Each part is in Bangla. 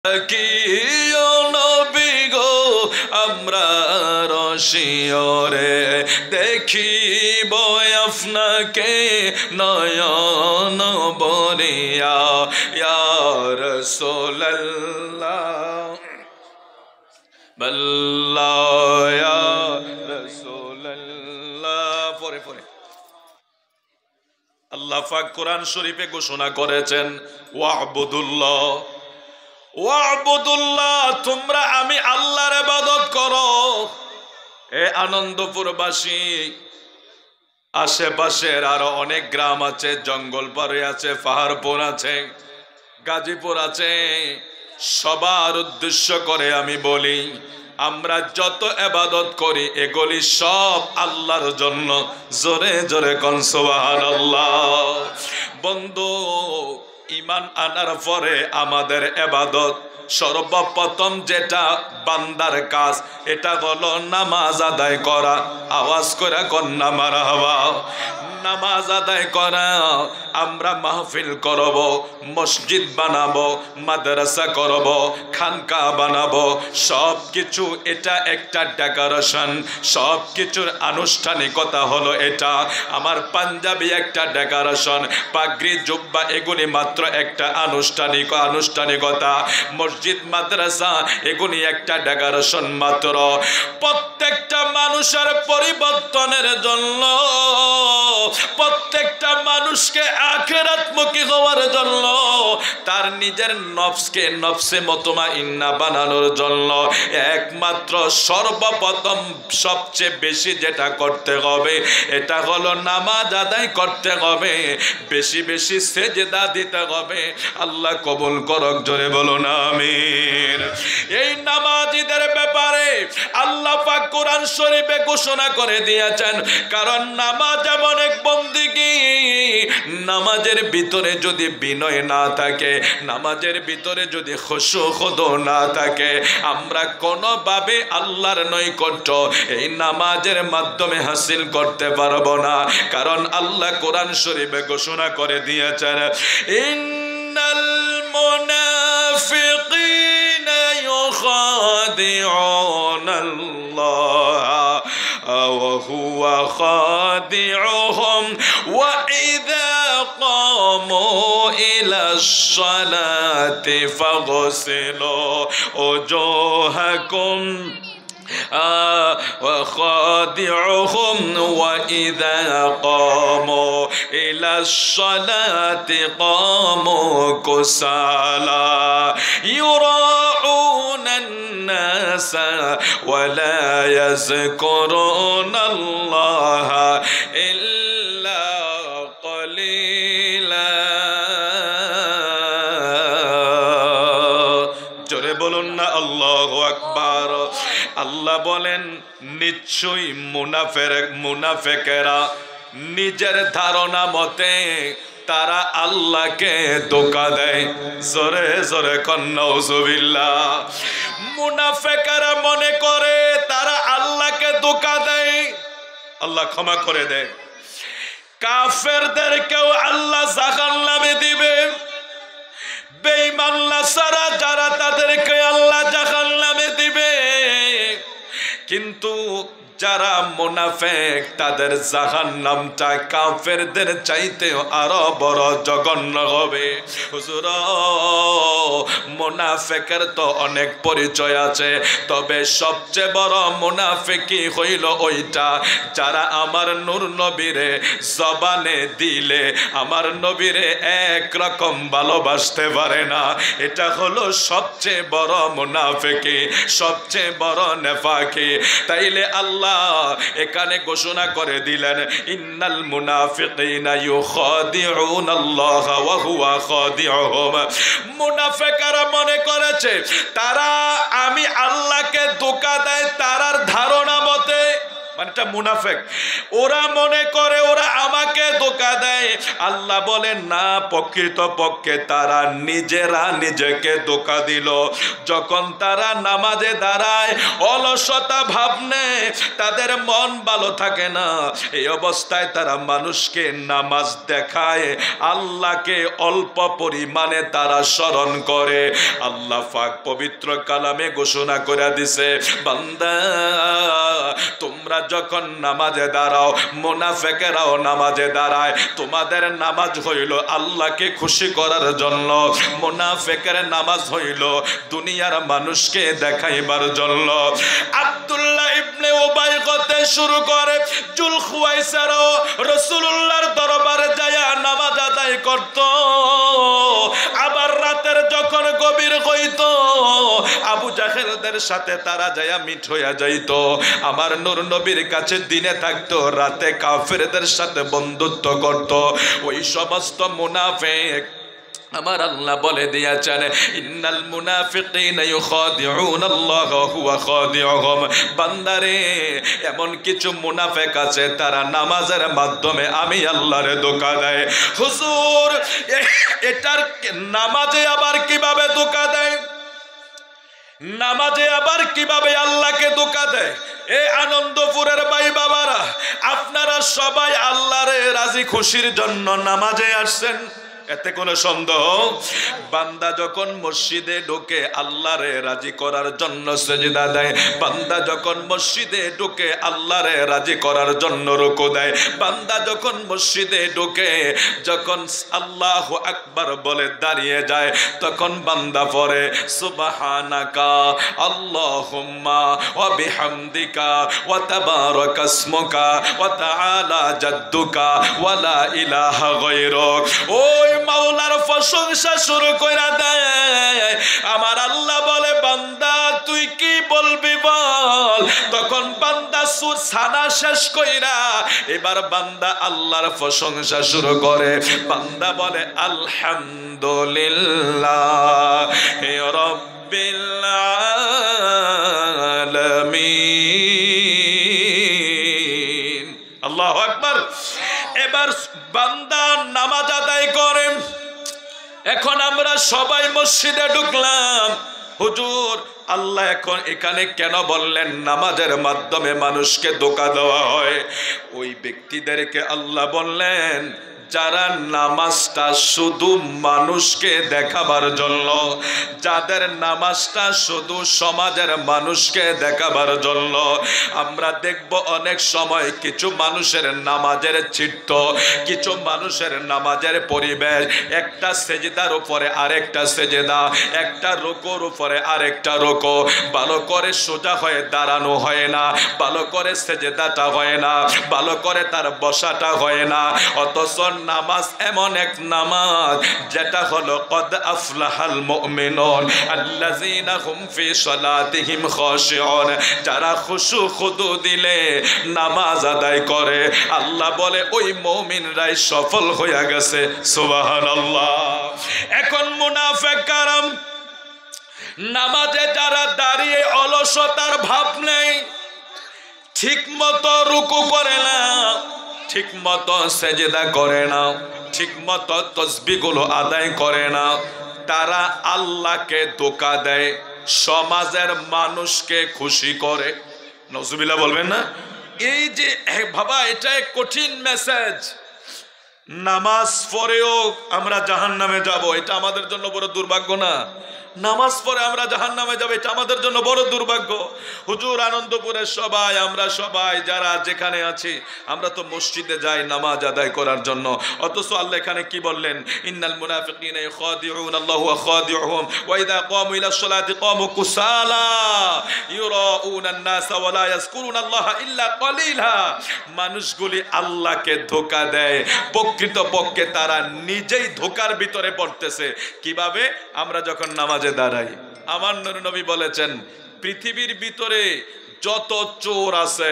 কিও নবী গো আমরা রশিয়রে দেখিব আপনাকে নয়ন বরিয়া ইয়া রাসূলুল্লাহ বল্লাহ ইয়া রাসূলুল্লাহ। পরে পরে আল্লাহ পাক কোরআন শরীফে ঘোষণা করেছেন ওয়া'বুদুল্লাহ ওয়া'বুদুল্লাহ, তোমরা আমি আল্লাহর ইবাদত করো। এ আনন্দপুরবাসী, আশেপাশের আরো অনেক গ্রাম আছে, জঙ্গল পাড়ে আছে, পাহাড়পুর আছে, গাজীপুর আছে, সবার উদ্দেশ্য করে আমি বলি আমরা যত ইবাদত করি এগুলি সব আল্লাহর জন্য। জোরে জোরে কোন সুবহানাল্লাহ। বন্ধু, ঈমান আনার পরে আমাদের ইবাদত সর্বপ্রথম যেটা বান্দার কাজ এটা হলো নামাজ আদায় করা। আওয়াজ করে কন্যা মারহাবা। নামাজ আদায় করা। আমরা মাহফিল করব, মসজিদ বানাবো, মাদ্রাসা করব, খানকা বানাবো, সব কিছু এটা একটা ডেকোরেশন, সব কিছুর আনুষ্ঠানিকতা হলো এটা। আমার পাঞ্জাবি একটা ডেকোরেশন, পাগড়ি জুব্বা এগুলি মাত্র একটা আনুষ্ঠানিকতা। মসজিদ মাদ্রাসা এগুলি একটা ডেকোরেশন মাত্র। প্রত্যেকটা মানুষের পরিবর্তনের জন্য, প্রত্যেকটা মানুষকে আখিরাতমুখী হওয়ার জন্য, তার নিজের নফসকে নফসে মুতমাইন্না বানানোর জন্য একমাত্র সর্বপ্রথম সবচেয়ে বেশি যেটা করতে হবে এটা হলো নামাজ আদায় করতে হবে, বেশি বেশি সেজদা দিতে হবে। আল্লাহ কবুল করক, জোরে বলুন আমিন। এই নামাজীদের ব্যাপারে আল্লাহ পাক কোরআন শরীফে ঘোষণা করে দিয়েছেন, কারণ নামাজ এমন এক বন্দেগী, নামাজের ভিতরে যদি বিনয় না থাকে, নামাজের ভিতরে যদি খুশু খুদু না থাকে, আমরা কোনোভাবে আল্লাহর নৈকট্য এই নামাজের মাধ্যমে হাসিল করতে পারবো না। কারণ আল্লাহ কোরআন শরীফে ঘোষণা করে দিয়েছেন, ইন্নাল মুনাফিকিনা ইউখাদিউনাল্লাহ ওয়া হুয়া খাদিউহুম ওয়া ইযা কামু ইলাস সালাতি ফাগসিলু উজুহাকুম وخادعهم وإذا قاموا إلى الصلاة قاموا كسالى يراعون الناس ولا يذكرون الله إلا قليلا। জোরে বলুন না আল্লাহু আকবার। আল্লাহ বলেন, নিশ্চয়ই মুনাফেকেরা নিজের ধারণা মতে তারা আল্লাহকে ধোঁকা দেয়। জোরে জোরে নাউজুবিল্লাহ। মুনাফেকেরা মনে করে তারা আল্লাহকে ধোঁকা দেয়, আল্লাহ ক্ষমা করে দেয়। কাফেরদেরকেও আল্লাহ জাহান্নামে দিবে, বেঈমান নাসারা যারা তাদেরকে আল্লাহ জাহান্নামে দিবে। কিন্তু যারা মুনাফিক তাদের জাহান্নামটা কাফেরদের চাইতেও আরো বড় জঘন্য হবে। হুজুর, মুনাফিকের তো অনেক পরিচয় আছে, তবে সবচেয়ে বড় মুনাফিকি হইল ওইটা যারা আমার নূর নবীরে জবানে দিলে আমার নবীরে একরকম ভালোবাসতে পারে না। এটা হলো সবচেয়ে বড় মুনাফিকি, সবচেয়ে বড় নেফাকি। তাইলে আল্লাহ এখানে ঘোষণা করে দিলেন, ইন্নাল মুনাফিকিনা ইউখাদিউনাল্লাহ ওয়া হুয়া খাদিউহুম। মুনাফিকরা মনে করেছে তারা আমি আল্লাহকে ধোঁকা দেয় তারার ধারণা মতে, মানে একটা মুনাফিক। ওরা মনে করে ওরা আমাকে ধোঁকা দেয়। আল্লাহ বলেন না, প্রকৃতপক্ষে তারা নিজেরা নিজেকে ধোঁকা দিল। যখন তারা নামাজে দাঁড়ায় অলসতা ভাব নেয়, তাদের মন ভালো থাকে না, এই অবস্থায় তারা মানুষকে নামাজ দেখায়, আল্লাহকে অল্প পরিমাণে তারা স্মরণ করে। আল্লাহ পাক পবিত্র কালামে ঘোষণা করে দিছে, বান্দা তোমরা যখন নামাজে দাঁড়াও, মুনাফিকেরাও নামাজে দাঁড়ায়, তোমাদের নামাজ হইল আল্লাহকে খুশি করার জন্য, মুনাফিকের নামাজ হইল দুনিয়ার মানুষকে দেখাইবার জন্য। আব্দুল্লাহ ইবনে উবাই করতে শুরু করে, জুল খুয়াইসারও রাসূলুল্লাহর দরবারে যায়া নামাজ আদায় করত। আবার রাতের যখন গভীর হইত, আবু জাহেলদের সাথে তারা যায়া মিট হইয়া যাইত। আমার নূর নবীর কাছে দিনে থাকতো, রাতে কাফেরদের সাথে বন্ধুত্ব করত। ওই সমস্ত মুনাফিক আমার আল্লাহ বলে দিয়েছেন, ইন্নাল মুনাফিকিনা ইউখাদিউনা আল্লাহ ওয়া হুয়া খাদিউহুম। বান্দারে, এমন কিছু মুনাফিক আছে তারা নামাজের মাধ্যমে আমি আল্লাহরে ধোঁকা দেয়। হুজুর, এটার নামাজে আবার কিভাবে ধোঁকা দেয়? নামাজে আবার কিভাবে আল্লাহকে ধোঁকা দেয়? এই আনন্দপুরের ভাই বাবারা, আপনারা সবাই আল্লাহরে রাজি খুশির জন্য নামাজে আসছেন, এতে কোনো সন্দেহ? বান্দা যখন মসজিদে ঢোকে আল্লাহরে রাজি করার জন্য সেজদা দেয়, বান্দা যখন মসজিদে ঢোকে আল্লাহরে রাজি করার জন্য রুকু দেয়, বান্দা যখন মসজিদে ঢোকে যখন আল্লাহু আকবার বলে দাঁড়িয়ে যায়, তখন বান্দা পড়ে সুবহানাকা আল্লাহুম্মা ওয়া বিহামদিকা ওয়া তাবারাকা ইসমুকা ওয়া তাআলা জাদ্দুকা ওয়া লা ইলাহা গায়রুক। ওই মাওলার প্রশংসা শুরু কইরা দেয়। আমার আল্লাহ বলে, বান্দা তুই কি বলবি বল। তখন বান্দা সানা শেষ কইরা এবার বান্দা আল্লাহর প্রশংসা শুরু করে। বান্দা বলে আলহামদুলিল্লাহ হে রাব্বিল আলামিন। আল্লাহু আকবার। এবার বান্দা নামাজ আদায় করে। এখন আমরা সবাই মসজিদে ঢুকলাম। হুজুর, আল্লাহ এখন এখানে কেন বললেন নামাজের মাধ্যমে মানুষকে ধোঁকা দেওয়া হয়? ওই ব্যক্তিদেরকে আল্লাহ বললেন যারা নামাজটা শুধু মানুষকে দেখাবার জন্য, যাদের নামাজটা শুধু সমাজের মানুষকে দেখাবার জন্য। আমরা দেখব অনেক সময় কিছু মানুষের নামাজের চিত্র, কিছু মানুষের নামাজের পরিবেশ, একটা সেজদার উপরে আরেকটা সেজদা, একটা রুকুর উপরে আরেকটা রুকু, ভালো করে সোজা হয়ে দাঁড়ানো হয় না, ভালো করে সেজদাটা হয় না, ভালো করে তার বসাটা হয় না। অথচ নামাজ এমন এক নামাজ যেটা হলো কদ আফলাহাল মুমিনুন আল্লাযীনা হুম ফি সালাতিহিম খাশিউন। যারা খুশু খুদু দিলে নামাজ আদায় করে, আল্লাহ বলে ওই মুমিনরাই সফল হয়ে গেছে। সুবহানাল্লাহ। এখন মুনাফিক কারাম, নামাজে যারা দাঁড়িয়ে অলসতার ভাব নেই, ঠিক মতো রুকু করে না, ঠিক মতো সেজদা করে না, ঠিক মতো তাসবিহগুলো আদায় করে না, তারা আল্লাহকে ধোঁকা দেয়, সমাজের মানুষকে খুশি করে। নজুবিল্লাহ বলবেন না? এই যে বাবা, এটা এক কঠিন মেসেজ। নামাজ পড়েও আমরা জাহান্নামে যাব, এটা আমাদের জন্য বড় দুর্ভাগ্য না? নামাজ পড়ে আমরা জাহান্নামে যাব, এটা আমাদের জন্য বড় দুর্ভাগ্য। হুজুর, আনন্দপুরের সবাই, আমরা সবাই যারা যেখানে আছি, আমরা তো মসজিদে যাই নামাজ আদায় করার জন্য। অথচ আল্লাহ এখানে কি বললেন? ইন্নাল মুনাফিকিনা ইখাদিউনা আল্লাহু ওয়া খাদিউহুম ওয়া ইযা ক্বামু ইলাস সালাতি ক্বামু কুসালা ইউরাউনা আন-নাসা ওয়া লা ইয়াযকুরুনা আল্লাহা ইল্লা কলিলা। মানুষগুলি আল্লাহকে ধোঁকা দেয়, প্রকৃতপক্ষে তারা নিজেই ধোঁকার ভিতরে পড়তেছে। কিভাবে? আমরা যখন নামাজে দাঁড়াই, আমার নবী বলেছেন পৃথিবীর ভিতরে যত চোর আছে,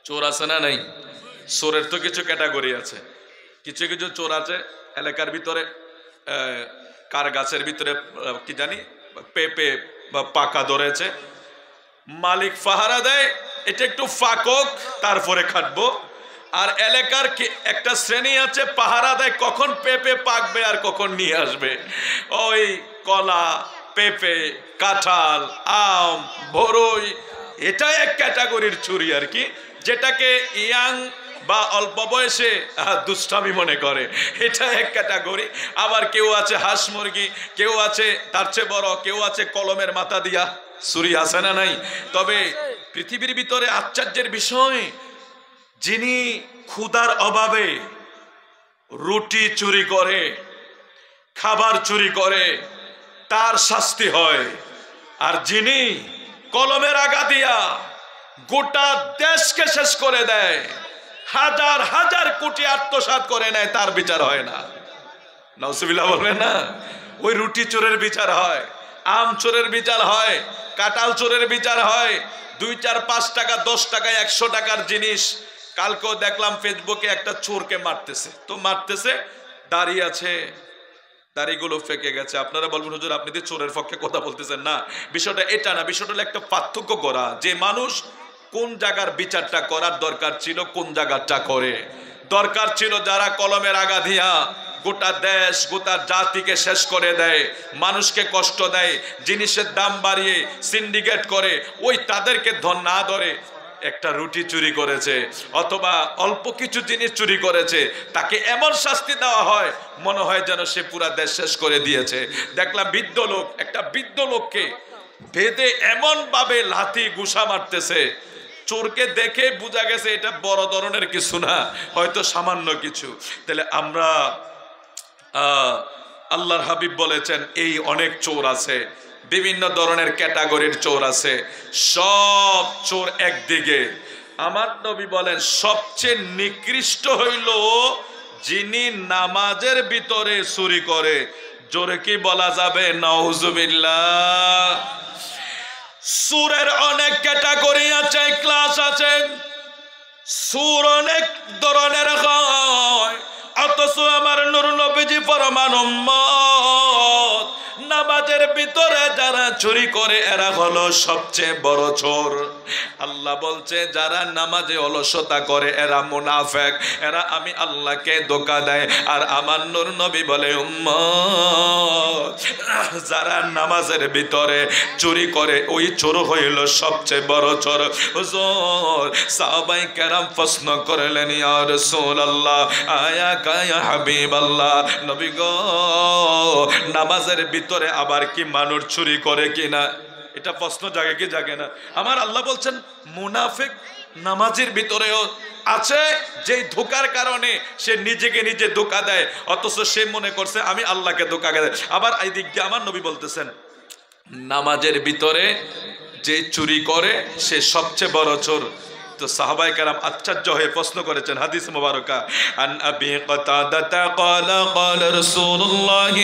চোর আছে না নাই? চোরের তো কিছু ক্যাটাগরি আছে। কিছু কিছু চোর আছে এলাকার ভিতরে, কার গাছের ভিতরে কি জানি পেঁপে বা পাকা ধরেছে, মালিক পাহারা দেয়, এটা একটু ফাঁকক, তারপরে খাটবো। আর এলাকার একটা শ্রেণী আছে পাহারা দেয় কখন পেঁপে পাকবে আর কখন নিয়ে আসবে। ওই কলা, পেঁপে, কাঁঠাল, আম, বরই, এটা এক ক্যাটাগরির চুরি আর কি, যেটাকে ইয়াং বা অল্প বয়সে দুষ্টামি মনে করে, এটা এক ক্যাটাগরি। আবার কেউ আছে হাঁস মুরগি, কেউ আছে তার চেয়ে বড়, কেউ আছে কলমের মাথা দিয়া চুরি, আছে না নাই? তবে পৃথিবীর ভিতরে আশ্চর্যের বিষয়, যিনি ক্ষুধার অভাবে রুটি চুরি করে, খাবার চুরি করে, তার শাস্তি হয়। আর যিনি কলমের আগা দিয়া গোটা দেশকে শেষ করে দেয়, হাজার হাজার কোটি আত্মসাৎ করে নেয়, তার বিচার হয় না। নাউজুবিল্লাহ বলবেন না? ওই রুটি চোরের বিচার হয়, আম চোরের বিচার হয়, কাঁঠাল চোরের বিচার হয়। 2, 4, 5 টাকা, 10 টাকা, 100 টাকার জিনিস। কালকেও দেখলাম ফেসবুকে একটা চোরকে মারতেছে, তো মারতেছে, দাঁড়িয়ে আছে, দাড়িগুলো ফেঁকে গেছে। আপনারা বলবেন হুজুর আপনি তো চোরের পক্ষে কথা বলতেছেন। না, বিষয়টা এটা না, বিষয়টা হলো একটা পার্থক্য করা, যে মানুষ কোন জায়গার বিচারটা করার দরকার ছিল, কোন জায়গাটা করে। দরকার ছিল যারা কলমের আগা দিয়া গোটা দেশ, গোটা জাতিকে শেষ করে দেয়, মানুষকে কষ্ট দেয়, জিনিসের দাম বাড়িয়ে সিন্ডিকেট করে, ওই তাদেরকে ধন না ধরে একটা রুটি চুরি করেছে অথবা অল্প কিছু জিনিস চুরি করেছে, তাকে এমন শাস্তি দেওয়া হয় মনে হয় যেন সে পুরা দেশ শেষ করে দিয়েছে। দেখলাম বৃদ্ধ লোক, একটা বৃদ্ধ লোককে বেঁধে এমন ভাবে লাথি ঘুষা মারতেছে, চোরকে দেখে বোঝা গেছে এটা বড় ধরনের কিছু না, হয়তো সামান্য কিছু। তাহলে আমরা আল্লাহর হাবিব বলেছেন এই অনেক চোর আছে, বিভিন্ন ধরনের ক্যাটাগরির চোর আছে। সব চোর একদিকে, আমার নবী বলেন সবচেয়ে নিকৃষ্ট হইল যিনি নামাজের ভিতরে চুরি করে। জোরে কি বলা যাবে? নাউজুবিল্লাহ। সুরের অনেক ক্যাটাগরি আছে, ক্লাস আছে, সুর অনেক ধরনের হয়, অথচ আমার নূর নবীজি ফরমান উম্মত নামাজের ভিতরে যারা চুরি করে এরা হলো সবচেয়ে বড় চোর। আল্লাহ বলছে যারা নামাজে অলসতা করে এরা মুনাফিক, এরা আমি আল্লাহকে ধোঁকা দেয়। আর আমার নূর নবী বলে উম্মত যারা নামাজের ভিতরে চুরি করে ওই চোর হইল সবচেয়ে বড় চোর। হুজুর সাহাবায়ে কেরাম প্রশ্ন করলেন ইয়া রাসূলুল্লাহ, আয়া কায়া হাবিবাল্লাহ, নবী গো নামাজের ভিতরে আবার কি মানুষ চুরি করে কিনা? এটা প্রশ্ন জাগে কি জাগে না? আমার আল্লাহ বলছেন মুনাফিক নামাজের ভিতরেও আছে, যে ধোকার কারণে সে নিজেকে নিজে ধোকা দেয়, অথচ সে মনে করছে আমি আল্লাহকে ধোকা দেয়। আবার এই দিক দিয়ে আমার নবী বলতেছেন নামাজের ভিতরে যে চুরি করে সে সবচেয়ে বড় চোর। তো সাহাবায়ে কেরাম আশ্চর্য হয়ে প্রশ্ন করেছেন, হাদিস মুবারকা আন আবি কাতাদা ক্বালা ক্বালা রাসূলুল্লাহ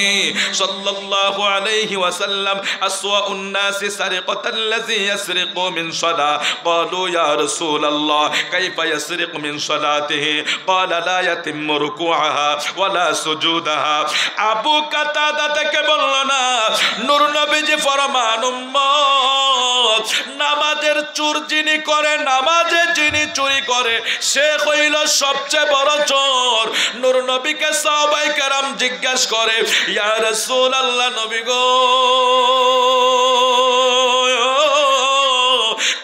সাল্লাল্লাহু আলাইহি ওয়াসাল্লাম আসওয়াউন নাসি সারিকাতাল্লাযী ইয়াসরিকু মিন সালাহ ক্বালু ইয়া রাসূলুল্লাহ কাইফা ইয়াসরিকু মিন সালাতিহি ক্বালা লা ইয়াতিম্মু রুকুআহা ওয়ালা সুজুদাহা। আবু কাতাদা থেকে বলল না, নূর নবীজি ফরমান উম্মত নামাজের চোর যিনি করে, নামাজে যিনি চুরি করে সে হইল সবচেয়ে বড় চোর। নূর নবীকে সাহাবায়ে কেরাম জিজ্ঞাসা করে ইয়া রাসূলুল্লাহ, নবী গো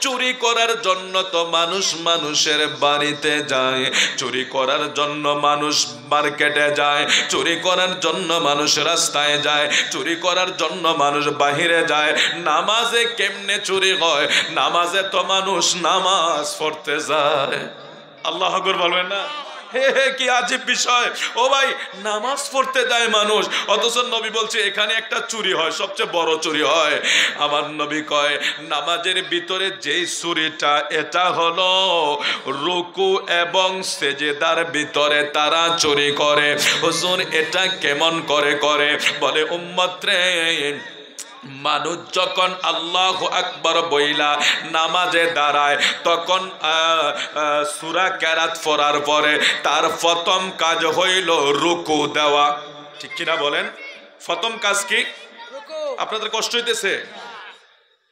চুরি করার জন্য তো মানুষ মানুষের বাড়িতে যায়, চুরি করার জন্য মানুষ মার্কেটে যায়, চুরি করার জন্য মানুষ রাস্তায় যায়, চুরি করার জন্য মানুষ বাহিরে যায়, নামাজে কেমনে চুরি হয়? নামাজে তো মানুষ নামাজ পড়তে যায়। আল্লাহু আকবার বলবেন না? হে হে কি আজীব বিষয়। ও ভাই নামাজ পড়তে যায় মানুষ, অথচ নবী বলছে এখানে একটা চুরি হয়, সবচেয়ে বড় চুরি হয়। আমার নবী কয় নামাজের ভিতরে যেই চুরিটা এটা হলো রুকু এবং সেজদার ভিতরে তারা চুরি করে। হুজুর এটা কেমন করে করে? বলে উম্মত রে, মানুষ যখন আল্লাহু আকবার বইলা নামাজে দাঁড়ায় তখন সূরা কেরাত পড়ার পরে তার প্রথম কাজ হইল রুকু দেওয়া। ঠিক কিনা বলেন? প্রথম কাজ কি? আপনাদের কষ্ট হইতেছে?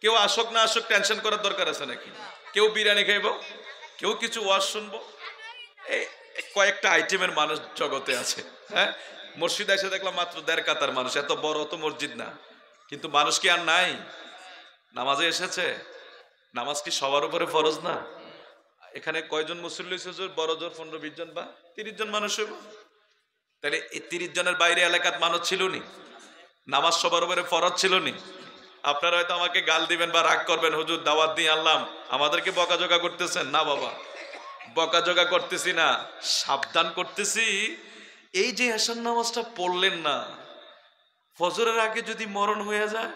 কেউ আসুক না আসুক টেনশন করার দরকার আছে নাকি? কেউ বিরিয়ানি খাইব, কেউ কিছু ওয়াজ শুনবো, এই কয়েকটা আইটেমের মানুষ জগতে আছে। হ্যাঁ, মসজিদে এসে দেখলাম মাত্র 1.5 কাতার মানুষ, এত বড় তো মসজিদ না, কিন্তু মানুষ কি আর নাই? নামাজে এসেছে। নামাজ কি সবার উপরে ফরজ না? এখানে কয়জন মুসল্লি হয়েছে? বড় জোর 15-20 জন বা 30 জন মানুষ হইব। তাহলে এই 30 জনের বাইরে এলাকার মানুষ ছিল নি? নামাজ সবার উপরে ফরজ ছিল নি? আপনারা হয়তো আমাকে গাল দিবেন বা রাগ করবেন, হুজুর দাওয়াত দিয়ে আনলাম আমাদেরকে বকাঝকা করতেছেন। না বাবা, বকাঝকা করতেছি না, সাবধান করতেছি। এই যে এশার নামাজটা পড়লেন না, ফজরের আগে যদি মরণ হয়ে যায়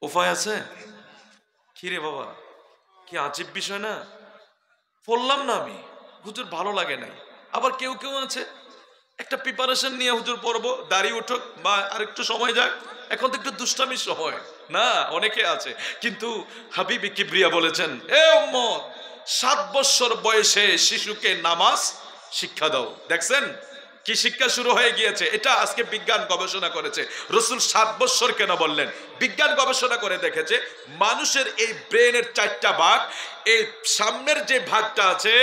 উপায় আছে? কি রে বাবা, কি আজীব বিষয় না? পড়লাম না আমি, হুজুর ভালো লাগে নাই। আবার কেউ কেউ আছে একটা প্রিপারেশন নিয়ে হুজুর পড়বো, দাঁড়িয়ে উঠুক বা আরেকটু সময় যাক, এখন তো একটু দুষ্টামির সময় না, অনেকে আছে। কিন্তু হাবিবি কিবরিয়া বলেছেন, এ উম্মত, 7 বছর বয়সে শিশুকে নামাজ শিক্ষা দাও। দেখছেন কি শিক্ষা শুরু হয়ে গিয়েছে? এটা আজকে বিজ্ঞান গবেষণা করেছে। রসুল 7 বছর কেন বললেন? বিজ্ঞান গবেষণা করে দেখেছে মানুষের এই ব্রেনের 4টা ভাগ, এই সামনের যে ভাগটা আছে,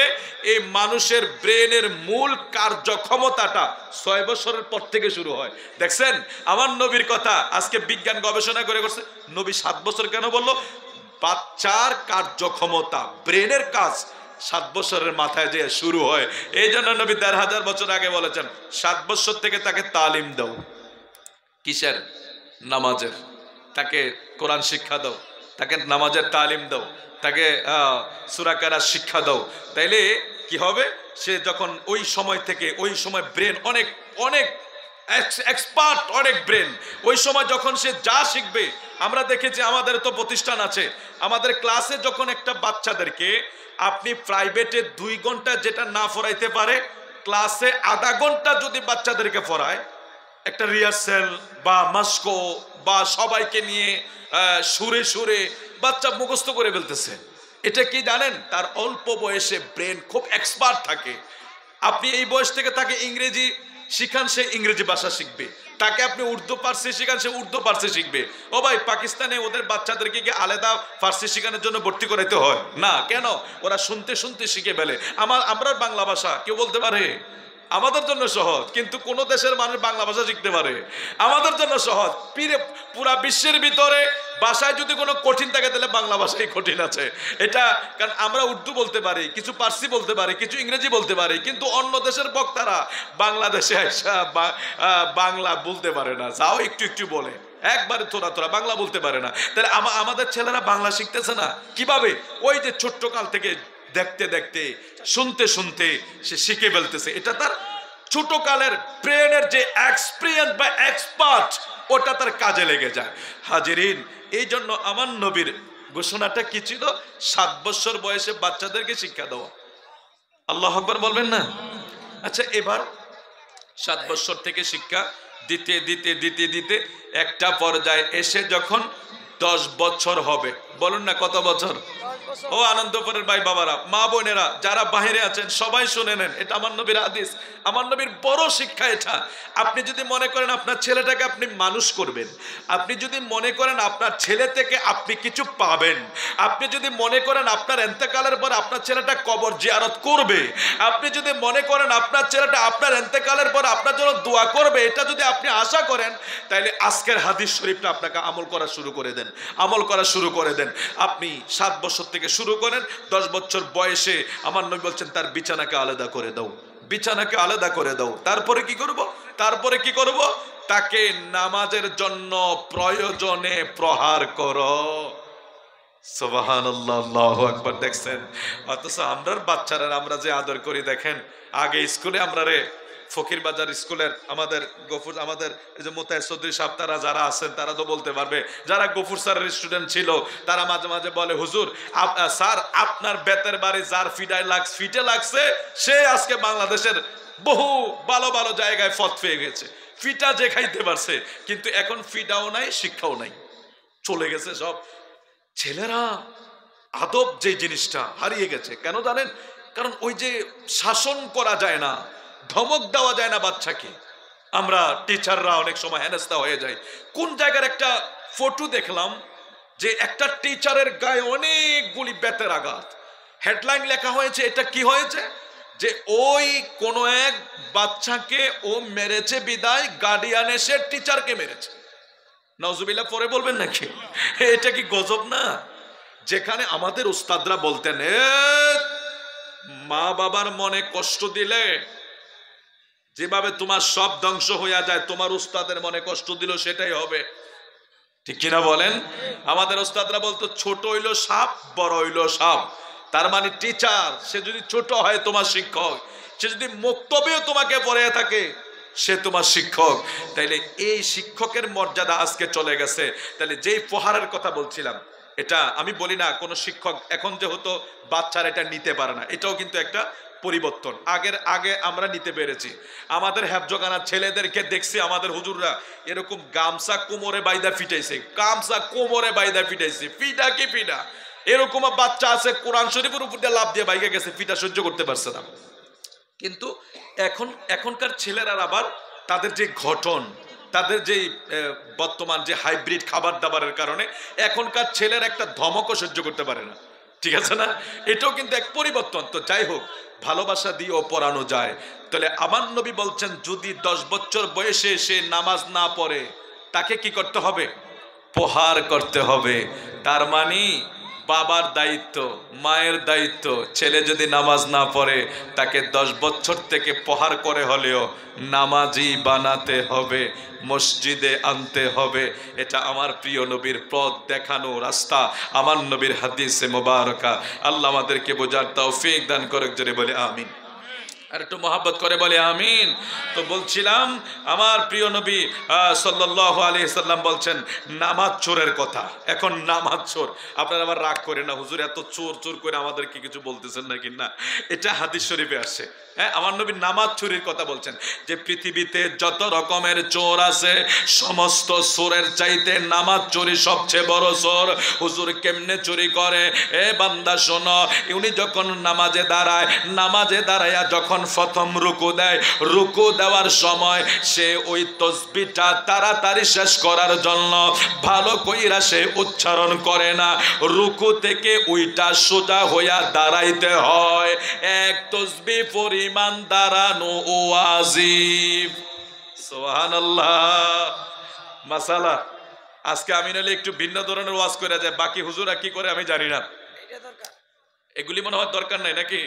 এই মানুষের ব্রেনের মূল কার্যক্ষমতাটা 6 বছরের পর থেকে শুরু হয়। দেখছেন আমার নবীর কথা আজকে বিজ্ঞান গবেষণা করে করছে। নবী 7 বছর কেন বললো? বাচ্চার কার্যক্ষমতা, ব্রেনের কাজ 7 বছরের মাথায় যে শুরু হয়। এই জন্য নবী 1500 বছর আগে বলেছেন 7 বছর থেকে তাকে তালিম দাও। কিসের? নামাজের। তাকে কোরআন শিক্ষা দাও, তাকে নামাজের তালিম দাও, তাকে সূরা কেরাত শিক্ষা দাও। তাইলে কি হবে? সে যখন ওই সময় থেকে, ওই সময় ব্রেন অনেক অনেক এক্সপার্ট, অনেক ব্রেন। ওই সময় যখন সে যা শিখবে, আমরা দেখেছি আমাদের তো প্রতিষ্ঠান আছে, আমাদের ক্লাসে যখন একটা বাচ্চাদেরকে আপনি প্রাইভেটে 2 ঘন্টা যেটা না পড়াইতে পারে, ক্লাসে আধা ঘন্টা যদি বাচ্চাদেরকে পড়ায়, একটা রিহার্সেল বা মাস্কো বা সবাইকে নিয়ে সুরে সুরে বাচ্চা মুখস্থ করে ফেলতেছে। এটা কি জানেন? তার অল্প বয়সে ব্রেন খুব এক্সপার্ট থাকে। আপনি এই বয়স থেকে তাকে ইংরেজি শিখান, সে ইংরেজি ভাষা শিখবে। তাকে আপনি উর্দু ফার্সি শিখান, সে উর্দু ফার্সি শিখবে। ও ভাই, পাকিস্তানে ওদের বাচ্চাদেরকে কি আলাদা ফার্সি শেখানোর জন্য ভর্তি করাইতে হয় না? কেন? ওরা শুনতে শুনতে শিখে ফেলে। আমরা বাংলা ভাষা কেউ বলতে পারে? আমাদের জন্য সহজ, কিন্তু কোন দেশের মানুষ বাংলা ভাষা শিখতে পারে? আমাদের জন্য সহজ। পুরা বিশ্বের ভিতরে ভাষায় যদি কোনো কঠিন থাকে তাহলে বাংলা ভাষাই কঠিন আছে। এটা কারণ আমরা উর্দু বলতে পারি, কিছু পার্সি বলতে পারি, কিছু ইংরেজি বলতে পারি, কিন্তু অন্য দেশের বক্তারা বাংলাদেশে এসে বাংলা বলতে পারে না, যাও একটু একটু বলে, একবারে থোড়া থোড়া বাংলা বলতে পারে না। তাহলে আমাদের ছেলেরা বাংলা শিখতেছে না কিভাবে? ওই যে ছোট্ট কাল থেকে দেখতে দেখতে, শুনতে শুনতে সে শিখে ফেলতেছে। এটা তার ছোট কালের ব্রেনের যে এক্সপেরিয়েন্স বা এক্সপার্ট, ওটা তার কাজে লেগে যায়। হাজিরিন, এই জন্য আমার নবীর ঘোষণাটা কি ছিল? 7 বছর বয়সে বাচ্চাদেরকে শিক্ষা দেওয়া। আল্লাহু আকবার বলবেন না? আচ্ছা, এবার 7 বছর থেকে শিক্ষা দিতে দিতে দিতে দিতে একটা পর্যায়ে এসে যখন 10 বছর হবে, বলুন না কত বছর? ও আনন্দপুরের ভাই বাবারা, মা বোনেরা যারা বাহিরে আছেন সবাই শুনে নেন, এটা আমার নবীর হাদিস, আমার নবীর বড় শিক্ষা এটা। আপনি যদি মনে করেন আপনার ছেলেটাকে আপনি মানুষ করবেন, আপনি যদি মনে করেন আপনার ছেলে থেকে আপনি কিছু পাবেন, আপনি যদি মনে করেন আপনার এন্তেকালের পর আপনার ছেলেটা কবর জিয়ারত করবে, আপনি যদি মনে করেন আপনার ছেলেটা আপনার এন্তেকালের পর আপনার জন্য দোয়া করবে, এটা যদি আপনি আশা করেন, তাহলে আজকের হাদিস শরীফটা আপনাকে আমল করা শুরু করে দেন, আমল করা শুরু করে দেন। আপনি 7 বছর থেকে শুরু করেন, 10 বছর বয়সে আমার নবী বলছেন তার বিছানাকে আলাদা করে দাও, বিছানাকে আলাদা করে দাও। তারপরে কি করব? তারপরে কি করব? তাকে নামাজের জন্য প্রয়োজনে প্রহার করো। সুবহানাল্লাহ, আল্লাহু আকবার। দেখছেন, অথচ আমরার বাচ্চারা আমরা যে আদর করি দেখেন। আগে স্কুলে আমরা ফকির বাজার স্কুলের আমাদের গফুর, আমাদের এই যে মোতায়েব চৌধুরী সাহেব, তারা যারা আছেন তারা তো বলতে পারবে, যারা গফুর স্যারের স্টুডেন্ট ছিল তারা মাঝে মাঝে বলে, হুজুর স্যার আপনার বেতের বাড়ি যার ফিটে লাগছে সে আজকে বাংলাদেশের বহু ভালো ভালো জায়গায় পথ পেয়ে গেছে, ফিটা যে খাইতে পারছে। কিন্তু এখন ফিটাও নাই, শিক্ষাও নাই, চলে গেছে সব। ছেলেরা আদব যে জিনিসটা হারিয়ে গেছে। কেন জানেন? কারণ ওই যে শাসন করা যায় না, ধমক দেওয়া যায় না বাচ্চাকে। আমরা টিচাররা অনেক সময় হেনস্থা হয়ে যাই। কোন জায়গার একটা ফটো দেখলাম যে একটা টিচারের গায়ে অনেকগুলি বেতের আঘাত, হেডলাইন লেখা হয়েছে, এটা কি হয়েছে যে ওই কোন এক বাচ্চাকে ও মেরেছে বিদায় গার্ডিয়ান এসে টিচারকে মেরেছে। নাউজুবিল্লাহ পরে বলবেন নাকি? এটা কি গজব না? যেখানে আমাদের উস্তাদরা বলতেন মা বাবার মনে কষ্ট দিলে যেভাবে তোমার সব ধ্বংস হইয়া যায়, তোমার উস্তাদের মনে কষ্ট দিল সেটাই হবে, ঠিক কিনা বলেন? আমাদের উস্তাদরা বলতো ছোট হইলো সাপ, বড় হইলো সাপ। তার মানে টিচার সে যদি ছোট হয় তোমার শিক্ষক, সে যদি মুক্তবেও তোমাকে পড়িয়ে থাকে সে তোমার শিক্ষক। তাইলে এই শিক্ষকের মর্যাদা আজকে চলে গেছে। তাহলে যেই প্রহারের কথা বলছিলাম, এটা আমি বলি না কোন শিক্ষক এখন যেহেতু বাচ্চারা এটা নিতে পারে না, এটাও কিন্তু একটা পরিবর্তন। আগে আমরা নিতে পেরেছি। আমাদের হেফজখানার ছেলেদেরকে দেখছি আমাদের হুজুররা এরকম গামছা কোমরে বাইদা ফিটাইছে, গামছা কোমরে বাইদা ফিটাইছে, ফিটা কি ফিটা। এরকম বাচ্চা আছে কোরআন শরীফের উপর দিয়ে লাভ দিয়ে বাইকে গেছে, ফিটা সহ্য করতে পারছে না। কিন্তু এখনকার ছেলেরা আবার তাদের যে গঠন, তাদের যে বর্তমান যে হাইব্রিড খাবার দাবারের কারণে এখনকার ছেলের একটা ধমকও সহ্য করতে পারে না, ঠিক আছে না? এটাও কিন্তু এক পরিবর্তন। তো যাই হোক, ভালোবাসা দিয়েও পড়ানো যায়। তাহলে আমার নবী বলছেন যদি 10 বছর বয়সে সে নামাজ না পড়ে তাকে কি করতে হবে? প্রহার করতে হবে। তার মানে বাবার দায়িত্ব, মায়ের দায়িত্ব, ছেলে যদি নামাজ না পড়ে তাকে 10 বছর থেকে প্রহার করে হলেও নামাজি বানাতে হবে, মসজিদে আনতে হবে। এটা আমার প্রিয় নবীর পথ দেখানো রাস্তা, আমার নবীর হাদিসে মোবারকা। আল্লাহ আমাদেরকে বোঝার তৌফিক দান করুক, জোরে বলে আমিন। আর একটু মহব্বত করে বলে আমিন। তো বলছিলাম আমার প্রিয় নবী সাল্লাল্লাহু আলাইহি সাল্লাম বলছেন নামাজ চোরের কথা। এখন নামাজ চোর, আপনারা আবার রাগ করে না, হুজুর এত চোর চোর করে আমাদেরকে কিছু বলতেছেন নাকি? না, এটা হাদিস শরীফে আসছে। হ্যাঁ, আমার নবী নামাজ চুরির কথা বলছেন যে পৃথিবীতে যত রকমের চোর আছে সমস্ত চোরের চাইতে নামাজ চুরি সবচেয়ে বড় চোর। হুজুর কেমনে চুরি করে? এ বান্দা শোনো, উনি যখন নামাজে দাঁড়ায়, নামাজে দাঁড়াইয়া যখন প্রথম রুকু দেয়, রুকু দেওয়ার সময় সে ওই তাসবিহটা তাড়াতাড়ি শেষ করার জন্য ভালো কইরা সে উচ্চারণ করে না, রুকু থেকে ওইটা সোজা হইয়া দাঁড়াইতে হয়। এক তাসবিহ পরিমাণ দাঁড়ানো ওয়াজিব। সুবহানাল্লাহ। মাসালা আজকে আমি নইলে একটু ভিন্ন ধরনের ওয়াজ করে যায়, বাকি হুজুরা কি করে আমি জানি না। এগুলি মনে হয় দরকার নাই নাকি?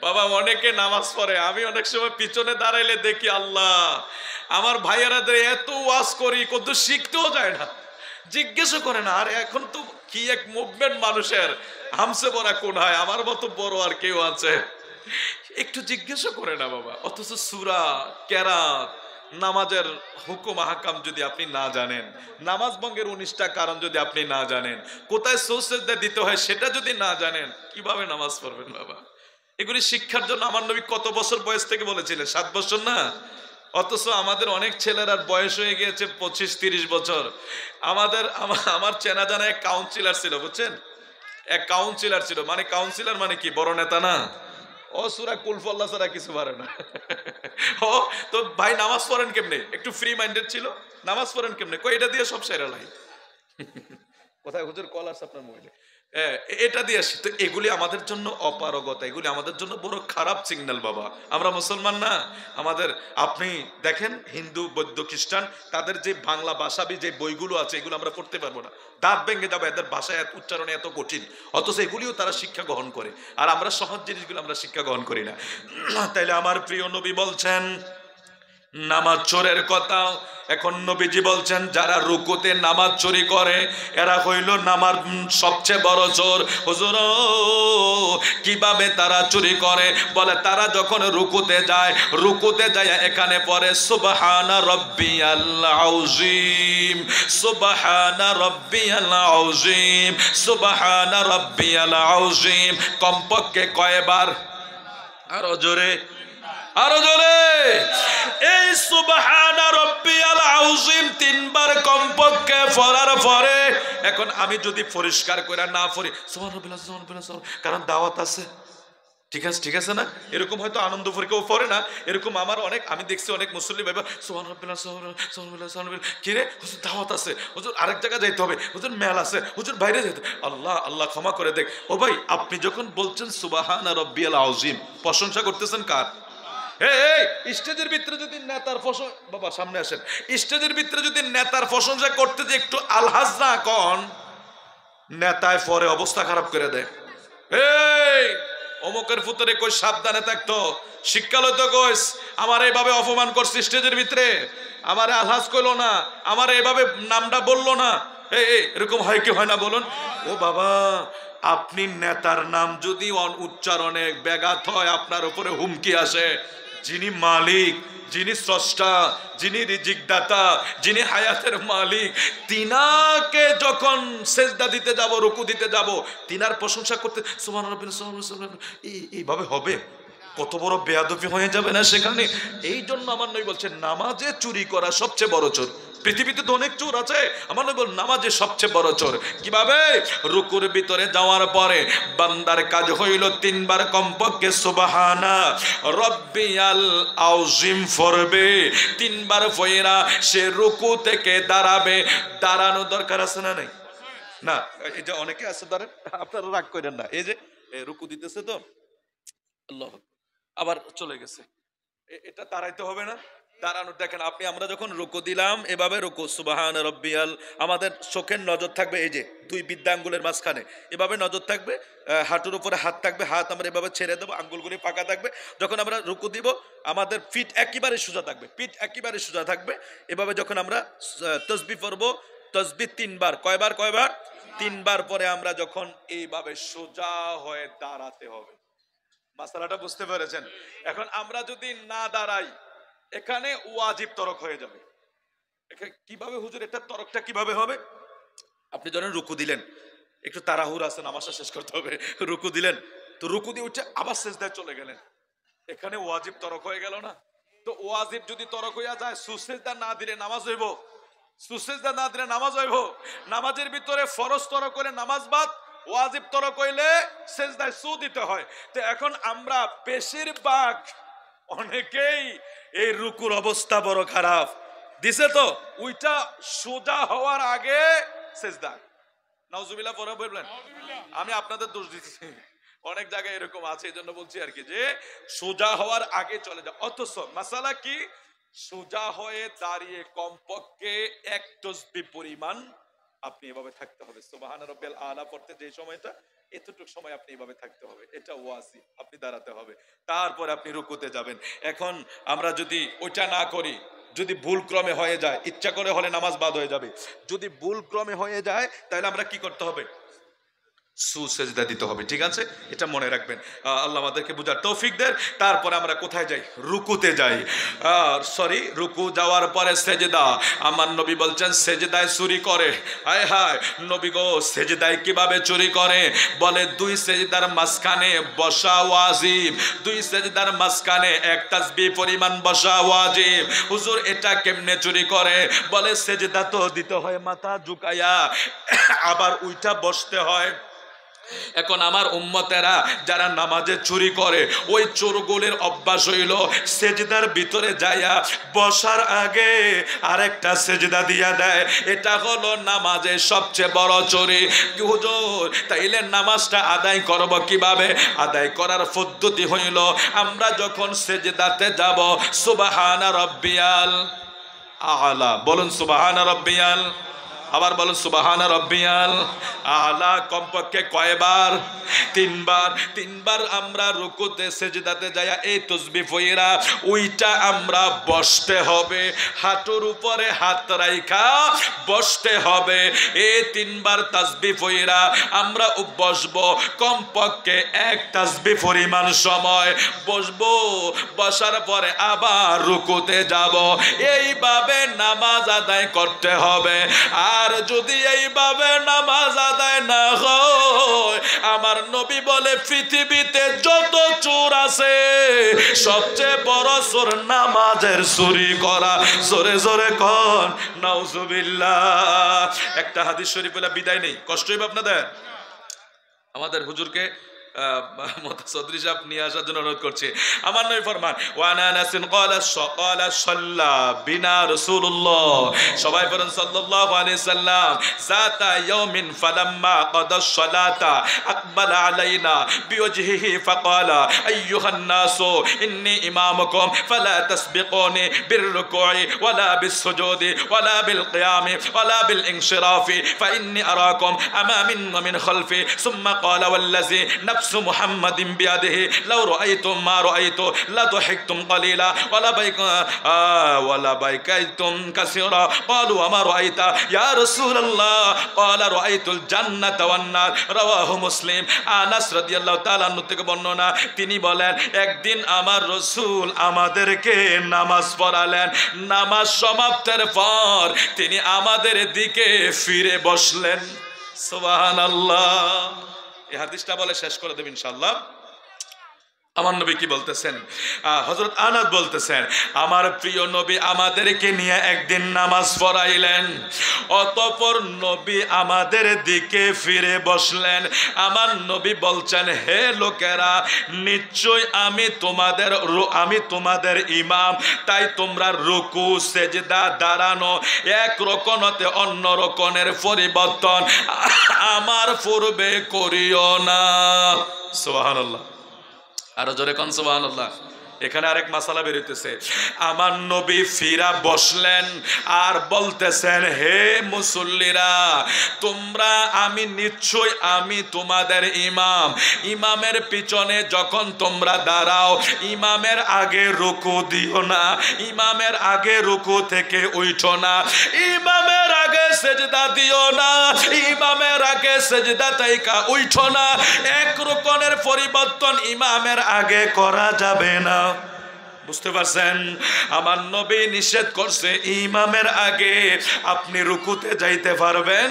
বাবা অনেকে নামাজ পড়ে, আমি অনেক সময় পিছনে দাঁড়াইলে দেখি আল্লাহ আমার ভাইয়ারা এত ওয়াজ করি কত শিখতেও যায় না, জিজ্ঞেসও করে না। আর এখন তো কি এক মুভমেন্ট মানুষের, হামসে বড়া কোন হয়, আমার মতো বড় আর কেউ আছে? একটু জিজ্ঞেসও করে না বাবা। অথচ সূরা, কেরাত, নামাজের হুকুম আহকাম যদি আপনি না জানেন, নামাজ ভঙ্গের 19টা কারণ যদি আপনি না জানেন, কোথায় সুজদা দিতে হয় সেটা যদি না জানেন, কিভাবে নামাজ পড়বেন বাবা? এগুলি শিক্ষার জন্য আমার নবী কত বছর বয়স থেকে বলেছিলেন? 7 বছর না? অথচ আমাদের অনেক ছেলেরার বয়স হয়ে গিয়েছে 25-30 বছর। আমার চেনা জানা এক কাউন্সিলর ছিল, বুঝছেন? এক কাউন্সিলর ছিল, মানে কাউন্সিলর মানে কি, বড় নেতা না? ও সূরা কুল ফল্লাহ ছাড়া কিছু পারে না। ও তো ভাই নামাজ পড়েন কেমনে? একটু ফ্রি মাইন্ডেড ছিল, নামাজ পড়েন কেমনে? কই এটা দিয়ে সব সেরা লাই। কোথায় হুজুর কল আসছে আপনার মোবাইলে? এটা দিয়ে আসি। তো এগুলি আমাদের জন্য অপারগতা, এগুলি আমাদের জন্য বড় খারাপ সিগন্যাল বাবা। আমরা মুসলমান না? আমাদের আপনি দেখেন হিন্দু, বৌদ্ধ, খ্রিস্টান, তাদের যে বাংলা ভাষাবী যে বইগুলো আছে এগুলো আমরা পড়তে পারবো না, দাঁত ভেঙে যাবে, এদের ভাষা উচ্চারণে এত কঠিন, অথচ এগুলিও তারা শিক্ষা গ্রহণ করে। আর আমরা সহজ জিনিসগুলো আমরা শিক্ষা গ্রহণ করি না। তাইলে আমার প্রিয় নবী বলছেন নামাজ চোরের কথা। এখন নবীজি বলছেন যারা রুকুতে নামাজ চুরি করে এরা হইল নামাজ সবচেয়ে বড় চোর। হুজুর কিভাবে তারা চুরি করে? বলে তারা যখন রুকুতে যায় এখানে পড়ে সুবহানা রাব্বিয়াল আযীম, সুবহানা রাব্বিয়াল আযীম, সুবহানা রাব্বিয়াল আযীম। কমপক্ষে কয়বার? আরো জোরে, আরো জোরে। এই সুবহানা রাব্বিয়াল আযীম 3 বার কমপক্ষে পড়ার পরে, এখন আমি যদি পরিষ্কার করে না পড়ি সুবহানাল্লাহ, কারণ দাওয়াত আছে, ঠিক আছে না? এরকম হয়তো আনন্দপুরে কেউ পড়ে না, এরকম আমার অনেক, আমি দেখছি অনেক মুসল্লি ভাইবা সুবহানাল্লাহ সুবহানাল্লাহ সুবহানাল্লাহ, কি রে হুজুর দাওয়াত আছে, হুজুর আরেক জায়গায় যাইতে হবে, হুজুর মেল আছে, হুজুর বাইরে যেতে, আল্লাহ আল্লাহ ক্ষমা করে দেখ। ও ভাই, আপনি যখন বলছেন সুবহানা রাব্বিয়াল আযীম, প্রশংসা করতেছেন কার? এই স্টেজের ভিতরে যদি নেতার প্রশংসা, বাবা সামনে আসেন, স্টেজের ভিতরে যদি নেতার প্রশংসা করতে যে একটু আলহাজ না কন, নেতায় পরে অবস্থা খারাপ করে দেয়। এই অমুকের ফুতরে কই সাবধানে থাকতো, শিক্ষালয় তো কইস আমার এইভাবে অপমান করছে স্টেজের ভিতরে, আমার আলহাজ কইলো না, আমার এইভাবে নামটা বললো না, এই এরকম হয় কি হয় না বলুন? ও বাবা, আপনি নেতার নাম যদি উচ্চারণে ব্যাঘাত হয়, আপনার উপরে হুমকি আসে, যিনি মালিক, যিনি স্রষ্টা, যিনি রিজিক দাতা, যিনি হায়াতের মালিক, তিনাকে যখন সেজদা দিতে যাব, রুকু দিতে যাব, তিনার প্রশংসা করতে সুবহানাল্লাহ এইভাবে হবে? কত বড় বেয়াদবি হয়ে যাবে না সেখানে? এই জন্য আমার নবী বলছেন নামাজে চুরি করা সবচেয়ে বড় চোর। পৃথিবীতে তো অনেক চোর আছে, আমার নবী বলেন নামাজে সবচেয়ে বড় চোর। কিভাবে? রুকুর ভিতরে যাওয়ার পরে বান্দার কাজ হইল তিনবার কমপক্ষে সুবহানা রব্বিয়াল আযীম পড়বে, তিনবার পড়া সে রুকু থেকে দাঁড়াবে। দাঁড়ানো দরকার আছে না নাই? না, এই যে অনেকে আছে ধরেন, আপনারা রাগ করেন না, এই যে রুকু দিতেছে তো আল্লাহ আবার চলে গেছে, এটা দাঁড়াইতে হবে না? দাঁড়ানো, দেখেন আপনি, আমরা যখন রুকু দিলাম এভাবে রুকু সুবহান রব্বিয়াল, আমাদের চোখের নজর থাকবে এই যে দুই বৃদ্ধাঙ্গুলের মাঝখানে, এভাবে নজর থাকবে, হাঁটুর উপরে হাত থাকবে, হাত আমরা এভাবে ছেড়ে দেবো, আঙ্গুলগুলি ফাঁকা থাকবে। যখন আমরা রুকু দিব আমাদের পিঠ একেবারে সোজা থাকবে, পিঠ একেবারে সোজা থাকবে। এভাবে যখন আমরা তসবিহ পড়বো, তসবিহ তিনবার, কয়বার? তিনবার পরে আমরা যখন এইভাবে সোজা হয়ে দাঁড়াতে হবে। মাসালাটা বুঝতে পেরেছেন? এখন আমরা যদি না দাঁড়াই, এখানে ওয়াজিব তরক হয়ে যাবে। কিভাবে হুজুর, এটা তরকটা কিভাবে হবে? আপনি ধরেন রুকু দিলেন, একটু তাড়াহুড়া আছে, নামাজটা শেষ করতে হবে, রুকু দিলেন, তো রুকু দিয়ে উঠে আবার সিজদায় চলে গেলেন, এখানে ওয়াজিব তরক হয়ে গেল না? তো ওয়াজিব যদি তরক হইয়া যায়, সুসেজদা না দিলে নামাজ হইব? সুসেজদা না দিলে নামাজ হইব? নামাজের ভিতরে ফরজ তরক করে নামাজ বাদ, ওয়াজিব তরক হইলে সেজদায় সু দিতে হয়। তো এখন আমরা বেশিরভাগ, অনেকেই এই রুকুর অবস্থা বড় খারাপ দিছে, তো ওইটা সোজা হওয়ার আগে সেজদা, নাউজুবিল্লাহ পরে বলবেন, আমি আপনাদের দোষ দিচ্ছি, অনেক জায়গায় এরকম আছে, এই জন্য বলছি আর কি, যে সোজা হওয়ার আগে চলে যা। অথচ মাসালা কি? সোজা হয়ে দাঁড়িয়ে কমপক্ষে এক তাসবিহ পরিমাণ আপনি এভাবে থাকতে হবে। সুবহানা রাব্বিয়াল আলা পড়তে যে সময়টা, এতটুকু সময় আপনি এভাবে থাকতে হবে, এটা ওয়াজিব, আপনি দাঁড়াতে হবে, তারপরে আপনি রুকুতে যাবেন। এখন আমরা যদি ওইটা না করি, যদি ভুল ক্রমে হয়ে যায়, ইচ্ছা করে হলে নামাজ বাদ হয়ে যাবে, যদি ভুল ক্রমে হয়ে যায় তাহলে আমরা কি করতে হবে? সুসেজদা দিতে হবে। ঠিক আছে, এটা মনে রাখবেন। আল্লাহ আমাদেরকে বুঝার তৌফিক দেন। তারপরে আমরা কোথায় যাই? রুকুতে যাই। রুকু যাওয়ার পরে সেজদা। আমার নবী বলছেন সেজদায় চুরি করে। হায় হায় নবী গো, সেজদায় কিভাবে চুরি করে? বলে দুই সেজদার মাঝখানে বসা ওয়াজিব, দুই সেজদার মাঝখানে এক তাসবিহ পরিমাণ বসা ওয়াজিব। হুজুর এটা কেমনে চুরি করে? বলে সেজদা তো দিতে হয় মাথা ঝুঁকাইয়া, আবার উইটা বসতে হয়। এখন আমার উম্মতেরা যারা নামাজে চুরি করে, ওই চোরগুলির অভ্যাস হইল সেজদার ভিতরে যাইয়া বসার আগে আরেকটা সেজদা দিয়া দেয়। এটা হলো নামাজের সবচেয়ে বড় চুরি। হুজুর তাইলে নামাজটা আদায় করব কিভাবে? আদায় করার পদ্ধতি হইল, আমরা যখন সেজদাতে যাব সুবহানা রাব্বিয়াল আলা, বলুন সুবহানা রাব্বিয়াল, আবার বলুন সুবহানা রাব্বিয়াল আলা। কমপক্ষে কয়বার? তিনবার। তিনবার আমরা রুকুতে সেজদাতে যাইয়া এই তাসবিহ পড়া, ওইটা আমরা বসতে হবে, হাঁটুর উপরে হাত রাইখা বসতে হবে। এই তিনবার তাসবিহ পড়া আমরা বসবো, কমপক্ষে এক তাসবিহ পরিমাণ সময় বসবো, বসার পরে আবার রুকুতে যাব। এইভাবে নামাজ আদায় করতে হবে। আর যদি এইভাবে নামাজ আদায় না হয়, আমার নবী বলে পৃথিবীতে যত চোর আছে সবচেয়ে বড় চোর নামাজের চুরি করা। জোরে জোরে কোন নাউজুবিল্লাহ। একটা হাদিস শরীফ বলে বিদায় নেই, কষ্ট হইবে আপনাদের। আমাদের হুজুরকে মুতাসাদ্দি সাহেব নিয়ে আসার জন্য অনুরোধ করছি। আমার নবী ফরমান ওয়ানা নাসিন ক্বালা সাল্লা বিনা রাসূলুল্লাহ, সবাই বলেন সাল্লাল্লাহু আলাইহি সাল্লাম, যাতা ইয়াউমিন ফালাম্মা ক্বাদা সালাতা আকবালা আলাইনা বিওজহিহি ফাকালা আইয়ুহান নাসু ইন্নী ইমামুকুম ফালা তাসবিকুনি বিররুকুই ওয়ালা বিসসুজুদি ওয়ালা বিলকিয়ামি ওয়ালা বিলইনশিরাফি ফাইন্নী আরাকুম আমামিন ওয়া মিন খালফি সুম্মা ক্বালা ওয়াল্লাযী নাফসু মুহাম্মাদিন বিয়াদিহি লাউ রাআইতুম মা রাআইতু লা দাহিকতুম ক্বালিলা ওয়ালা বাইকাইতুম কাসীরা ক্বালু ওয়া মা রাআইতা ইয়া রাসূলুল্লাহ ক্বালা রাআইতুল জান্নাতা ওয়ান নার, রাওয়াহু মুসলিম। আনাস রাদিয়াল্লাহু তাআলা আনহু থেকে বর্ণনা, তিনি বলেন একদিন আমার রাসূল আমাদেরকে নামাজ পড়ালেন, নামাজ সমাপ্তের পর তিনি আমাদের দিকে ফিরে বসলেন। সুবহানাল্লাহ। এই হাদিসটা বলে শেষ করে দেব ইনশাআল্লাহ। আমার নবী কি বলতেছেন? হযরত আনাস বলতেছেন আমার প্রিয় নবী আমাদেরকে নিয়ে একদিন নামাজ পড়াইলেন, অতঃপর নবী আমাদের দিকে ফিরে বসলেন। আমার নবী বলছেন হে লোকেরা, নিশ্চয় আমি তোমাদের ইমাম, তাই তোমরা রুকু সেজদা দাঁড়ানো এক রকমতে অন্য রকমের পরিবর্তন আমার পূর্বে করিও না। সুবহানাল্লাহ। আরো জোরে কোন সুবহানাল্লাহ। এখানে আরেক মাসালা বেরোতেছে, আমার নবী ফিরা বসলেন আর বলতেছেন হে মুসল্লিরা, আমি তোমাদের ইমাম, ইমামের পিছনে যখন তোমরা দাঁড়াও ইমামের আগে রুকু দিও না, ইমামের আগে রুকু থেকে উঠো না, ইমামের আগে সেজদা দিও না, ইমামের আগে সেজদা থেকে উঠো না, এক রকমের পরিবর্তন ইমামের আগে করা যাবে না। বুঝতে পারছেন? আমার নবী নিষেধ করছে ইমামের আগে আপনি রুকুতে যাইতে পারবেন,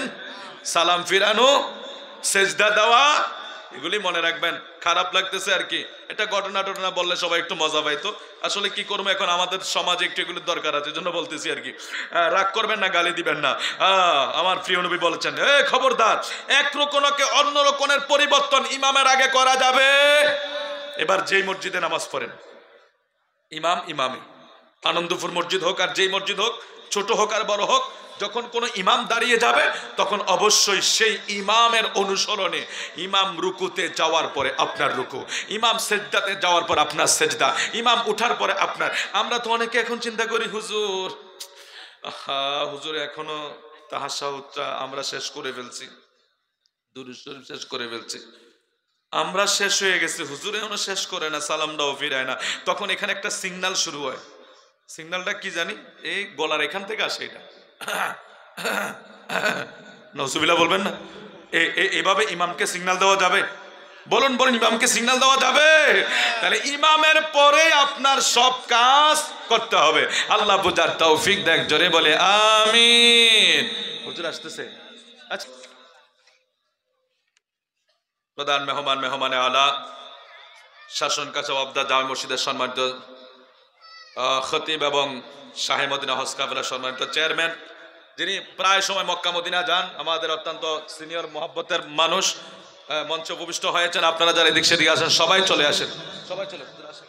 সালাম ফিরানো, সেজদা দেওয়া, এগুলি মনে রাখবেন। খারাপ লাগতেছে আর কি, এটা ঘটনা বললে সবাই একটু মজা পাইতো। আসলে কি করবো, এখন আমাদের সমাজে একটু এগুলির দরকার আছে, জন্য বলতেছি আর কি। রাগ করবেন না, গালি দিবেন না। আমার প্রিয় নবী বলেছেন খবরদার, এক রকমকে অন্য রকমের পরিবর্তন ইমামের আগে করা যাবে। এবার যেই মসজিদে নামাজ পড়েন ইমামে, আনন্দপুর মসজিদ হোক আর যেই মসজিদ হোক, ছোট হোক আর বড় হোক, যখন কোনো ইমাম দাঁড়িয়ে যাবে তখন অবশ্যই সেই ইমামের অনুসরণে, ইমাম রুকুতে যাওয়ার পরে আপনার রুকু, ইমাম সেজদাতে যাওয়ার পর আপনার সেজদা, ইমাম উঠার পরে আপনার। আমরা তো অনেকে এখন চিন্তা করি হুজুর এখনো তাহাজ্জুদটা আমরা শেষ করে ফেলছি, দুরূদ শরীফ শেষ করে ফেলছি, আমরা শেষ হয়ে গেছি, হুজুর এখনো শেষ করে না, সালামটাও ফিরায় না। তখন এখানে একটা সিগন্যাল শুরু হয়, সিগন্যালটা কি জানি, এই গলার এখান থেকে আসে, এটা নজুবিল্লাহ বলবেন না, এভাবে ইমামকে সিগন্যাল দেওয়া যাবে? বলুন ইমামকে সিগন্যাল দেওয়া যাবে? তাহলে ইমামের পরে আপনার সব কাজ করতে হবে। আল্লাহ বুঝার তৌফিক দেখ, জোরে বলে আমিন। হুজুর আসতেছে। আচ্ছা, প্রধান মেহমানে আলা, শাসন কাছে অবদা জামে মসজিদের সম্মানিত খতিব এবং শাহে মদিনা হজ কাফেলার সম্মানিত চেয়ারম্যান, যিনি প্রায় সময় মক্কা মদিনা যান, আমাদের অত্যন্ত সিনিয়র মহব্বতের মানুষ, মঞ্চে উপবিষ্ট হয়েছেন। আপনারা যারা এদিক সেদিকে আসেন সবাই চলে আসেন, সবাই চলে আসেন।